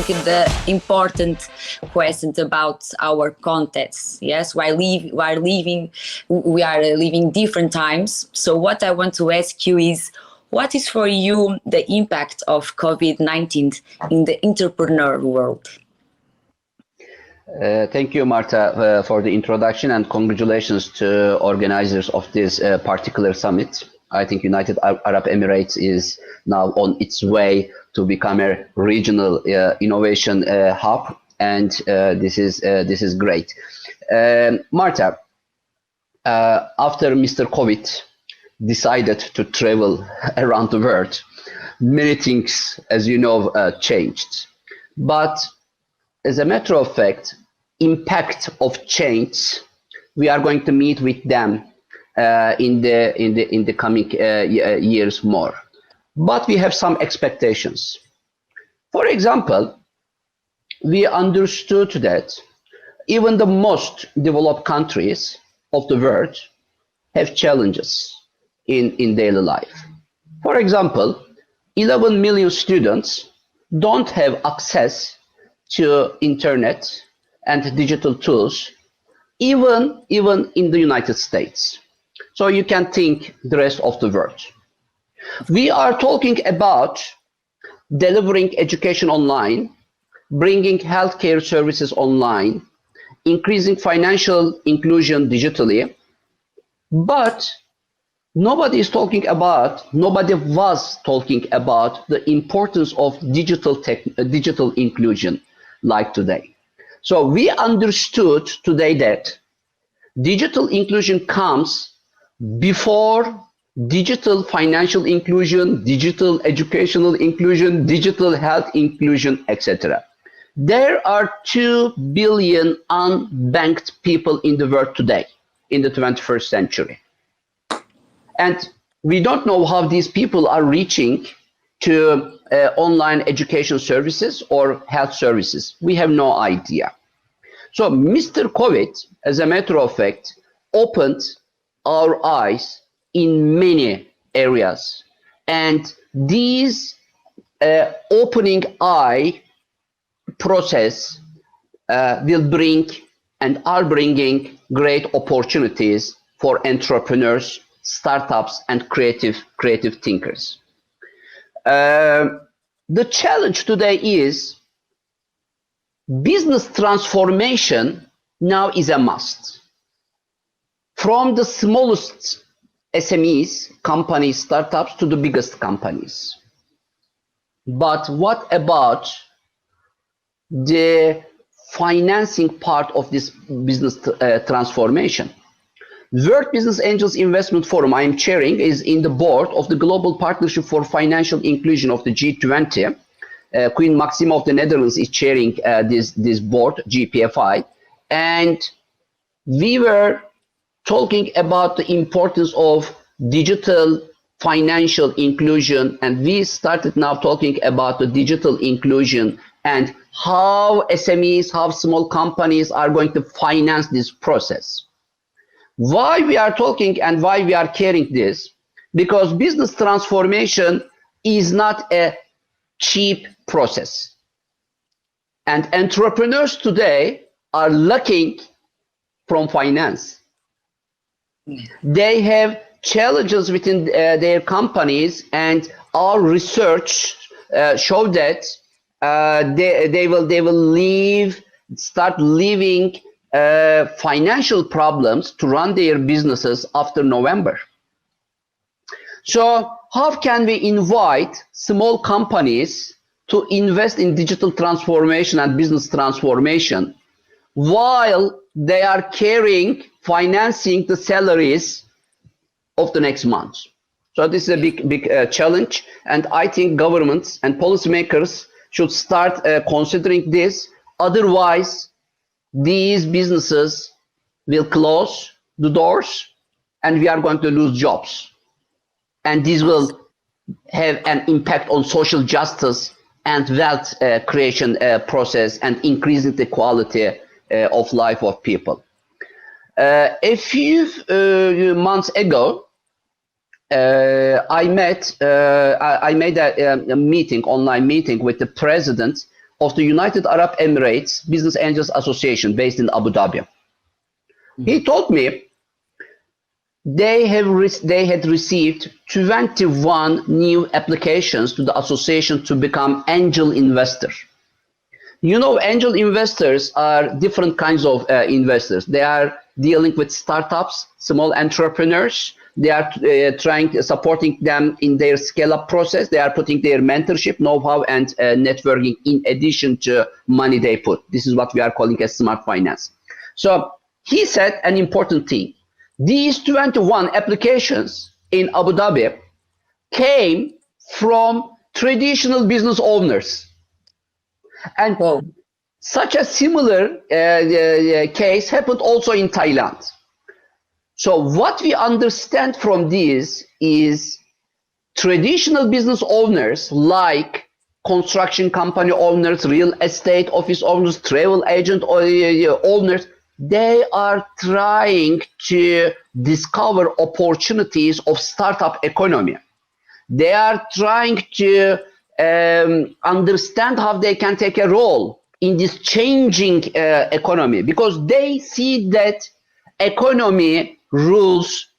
asking the important questions about our context. Yes, we are living different times. So what I want to ask you is, what is for you the impact of COVID-19 in the entrepreneur world? Thank you, Marta, for the introduction, and congratulations to organizers of this particular summit. I think United Arab Emirates is now on its way to become a regional innovation hub, and this is great. Marta, after Mr. COVID decided to travel around the world, many things, as you know, changed. But as a matter of fact, impact of change, we are going to meet with them in the coming years more. But we have some expectations. For example, we understood that even the most developed countries of the world have challenges in daily life. For example, 11 million students don't have access to internet and digital tools, even in the United States. So you can think the rest of the world. We are talking about delivering education online, bringing healthcare services online, increasing financial inclusion digitally, but nobody was talking about the importance of digital inclusion like today. So we understood today that digital inclusion comes before digital financial inclusion, digital educational inclusion, digital health inclusion, etc. There are 2 billion unbanked people in the world today, in the 21st century. And we don't know how these people are reaching to online education services or health services. We have no idea. So Mr. COVID, as a matter of fact, opened our eyes in many areas. And these opening eye process will bring and are bringing great opportunities for entrepreneurs, startups, and creative thinkers. The challenge today is business transformation now is a must. From the smallest SMEs, companies, startups, to the biggest companies. But what about the financing part of this business transformation? World Business Angels Investment Forum I am chairing is in the board of the Global Partnership for Financial Inclusion of the G20. Queen Maxima of the Netherlands is chairing this board, GPFI. And we were talking about the importance of digital financial inclusion, and we started now talking about the digital inclusion and how SMEs, how small companies are going to finance this process. Why we are talking and why we are carrying this? Because business transformation is not a cheap process. And entrepreneurs today are lacking from finance. They have challenges within their companies, and our research show that they will start leaving financial problems to run their businesses after November. So how can we invite small companies to invest in digital transformation and business transformation while they are financing the salaries of the next month? So this is a big challenge, and I think governments and policymakers should start considering this. Otherwise, these businesses will close the doors and we are going to lose jobs. And this will have an impact on social justice and wealth creation process and increasing the quality of life of people. A few months ago, I made a online meeting with the president of the United Arab Emirates Business Angels Association based in Abu Dhabi. He told me they had received 21 new applications to the association to become angel investor. You know, angel investors are different kinds of investors. They are dealing with startups, small entrepreneurs. They are supporting them in their scale-up process. They are putting their mentorship, know-how, and networking in addition to money they put. This is what we are calling as smart finance. So he said an important thing. These 21 applications in Abu Dhabi came from traditional business owners. And such a similar case happened also in Thailand. So what we understand from this is traditional business owners like construction company owners, real estate office owners, travel agent owners, they are trying to discover opportunities of startup economy. They are trying to understand how they can take a role in this changing economy, because they see that economy rules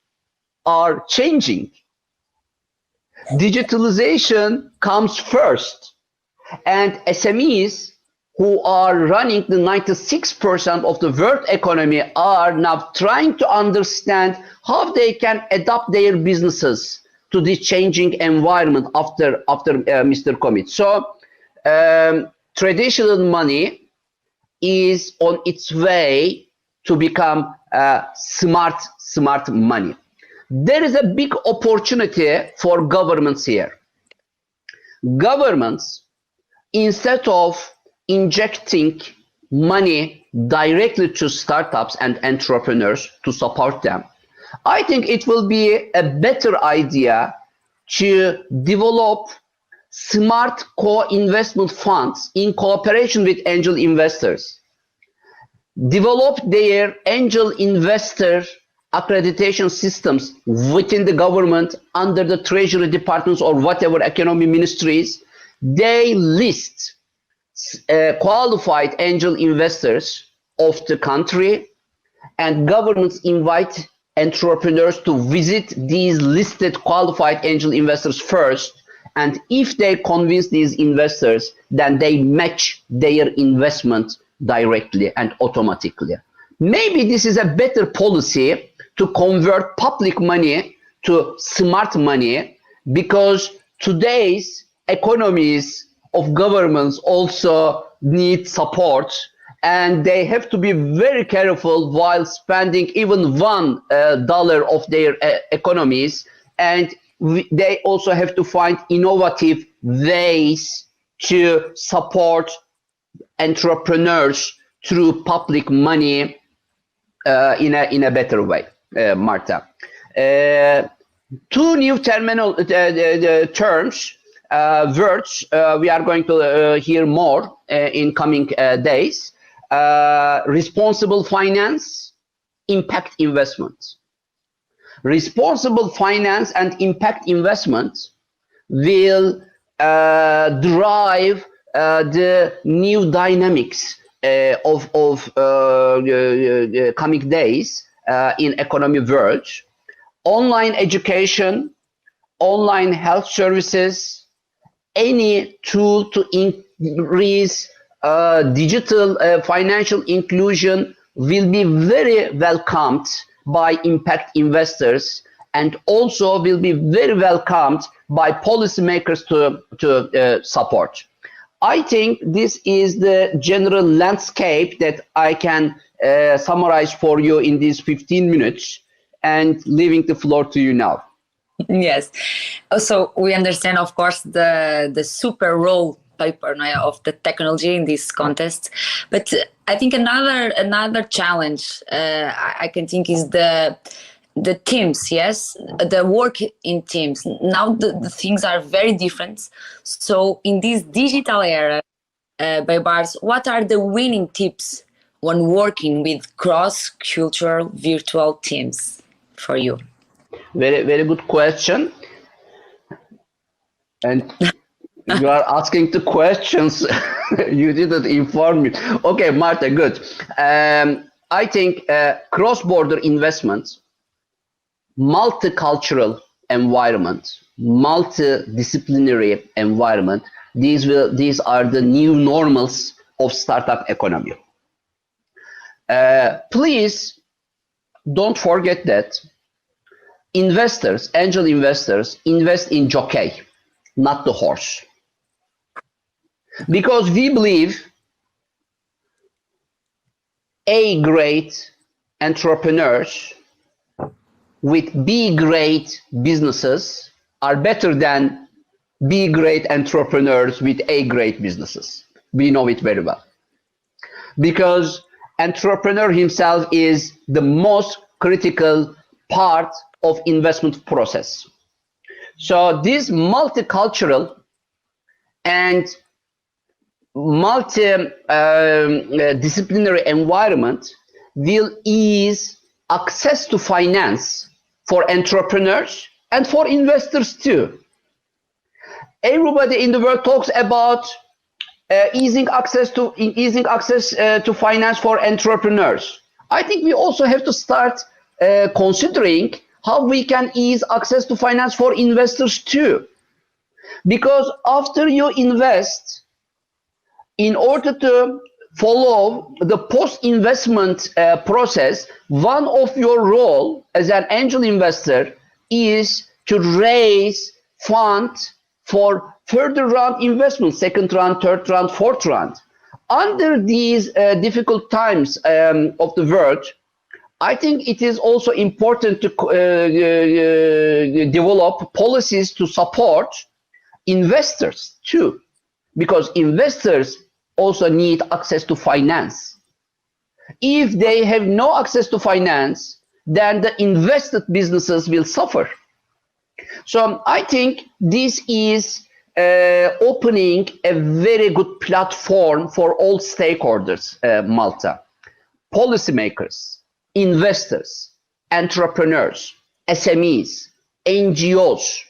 are changing. Digitalization comes first, and SMEs who are running the 96% of the world economy are now trying to understand how they can adapt their businesses to this changing environment after Mr. COVID. So traditional money is on its way to become smart money. There is a big opportunity for governments here. Governments, instead of injecting money directly to startups and entrepreneurs to support them, I think it will be a better idea to develop smart co-investment funds in cooperation with angel investors. Develop their angel investor accreditation systems within the government, under the treasury departments or whatever economy ministries. They list qualified angel investors of the country, and governments invite entrepreneurs to visit these listed qualified angel investors first, and if they convince these investors, then they match their investment directly and automatically. Maybe this is a better policy to convert public money to smart money, because today's economies of governments also need support, and they have to be very careful while spending even $1 of their economies, and they also have to find innovative ways to support entrepreneurs through public money in a better way. Marta, two new terms, words we are going to hear more in coming days. Responsible finance, impact investment. Responsible finance and impact investment will drive the new dynamics of coming days in economy world. Online education, online health services, any tool to increase digital financial inclusion will be very welcomed by impact investors, and also will be very welcomed by policymakers to support. I think this is the general landscape that I can summarize for you in these 15 minutes, and leaving the floor to you now. Yes. So we understand, of course, the super role paper of the technology in this contest, but I think another challenge I can think is the teams. Yes, the work in teams. Now the things are very different. So in this digital era, Baybars, what are the winning tips when working with cross-cultural virtual teams for you? Very good question. And You are asking the questions. You didn't inform me. Okay, Marta, good. I think cross-border investments, multicultural environment, multidisciplinary environment, these are the new normals of startup economy. Please don't forget that investors, angel investors, invest in jockey, not the horse. Because we believe A-grade entrepreneurs with B-grade businesses are better than B-grade entrepreneurs with A-grade businesses. We know it very well. Because entrepreneur himself is the most critical part of investment process. So this multicultural and multi-disciplinary environment will ease access to finance for entrepreneurs and for investors too. Everybody in the world talks about easing access to finance for entrepreneurs. I think we also have to start considering how we can ease access to finance for investors too. Because after you invest, in order to follow the post-investment process, one of your role as an angel investor is to raise funds for further round investment, second round, third round, fourth round. Under these difficult times of the world, I think it is also important to develop policies to support investors too, because investors also need access to finance. If they have no access to finance, then the invested businesses will suffer. So I think this is opening a very good platform for all stakeholders, Malta. Policymakers, investors, entrepreneurs, SMEs, NGOs,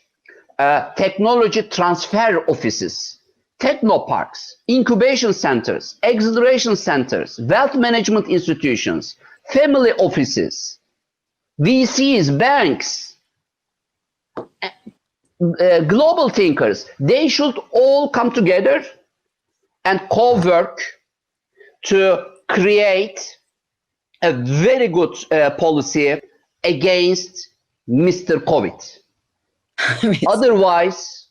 technology transfer offices, technoparks, incubation centers, acceleration centers, wealth management institutions, family offices, VCs, banks, global thinkers, they should all come together and co-work to create a very good policy against Mr. COVID. Otherwise,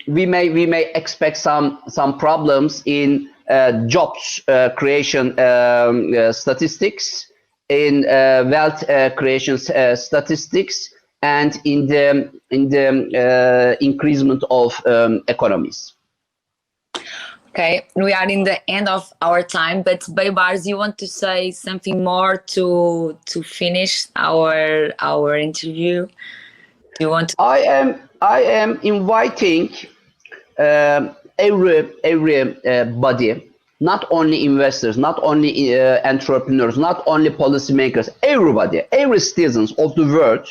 we may expect some problems in jobs creation statistics, in wealth creation statistics, and in the increasement of economies. Okay, we are in the end of our time, but Baybars, you want to say something more to finish our interview? Do you want to? I am inviting everybody, not only investors, not only entrepreneurs, not only policymakers, everybody, every citizens of the world,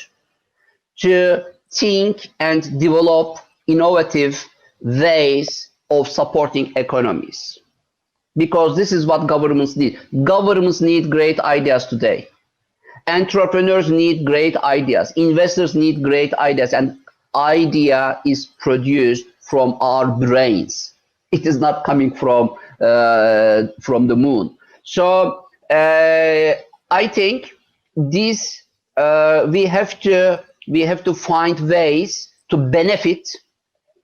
to think and develop innovative ways of supporting economies, because this is what governments need. Governments need great ideas today. Entrepreneurs need great ideas. Investors need great ideas, and idea is produced from our brains. It is not coming from the moon. So I think this we have to find ways to benefit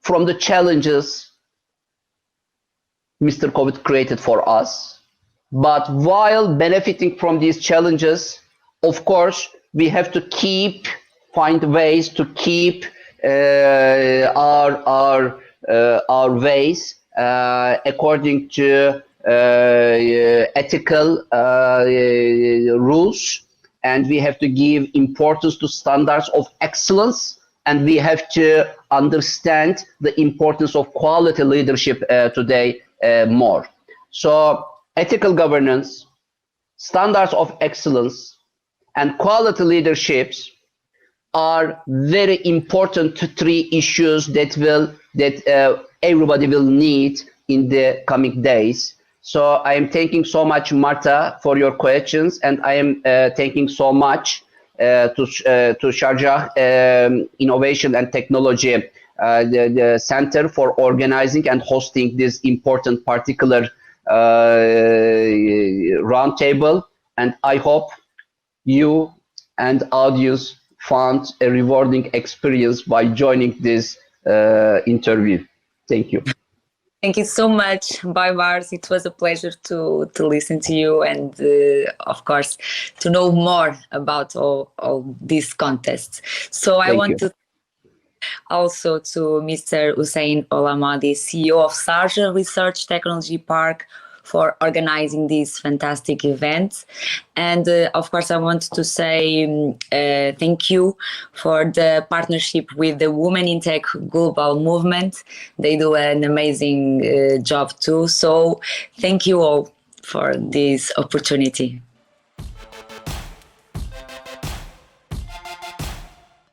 from the challenges Mr. COVID created for us. But while benefiting from these challenges, of course, we have to find ways to keep our ways according to ethical rules, and we have to give importance to standards of excellence, and we have to understand the importance of quality leadership today more. So ethical governance, standards of excellence, and quality leaderships are very important three issues that everybody will need in the coming days. So I am thanking so much, Marta, for your questions, and I am thanking so much to Sharjah Innovation and Technology, the Center for organizing and hosting this important particular roundtable. And I hope you and audience found a rewarding experience by joining this interview. Thank you. Thank you so much, Baybars. It was a pleasure to listen to you and, of course, to know more about all these contests. So I want to also to Mr. Hussein Olamadi, CEO of Sharjah Research Technology Park, for organizing these fantastic events. And of course, I want to say thank you for the partnership with the Women in Tech Global Movement. They do an amazing job too. So thank you all for this opportunity.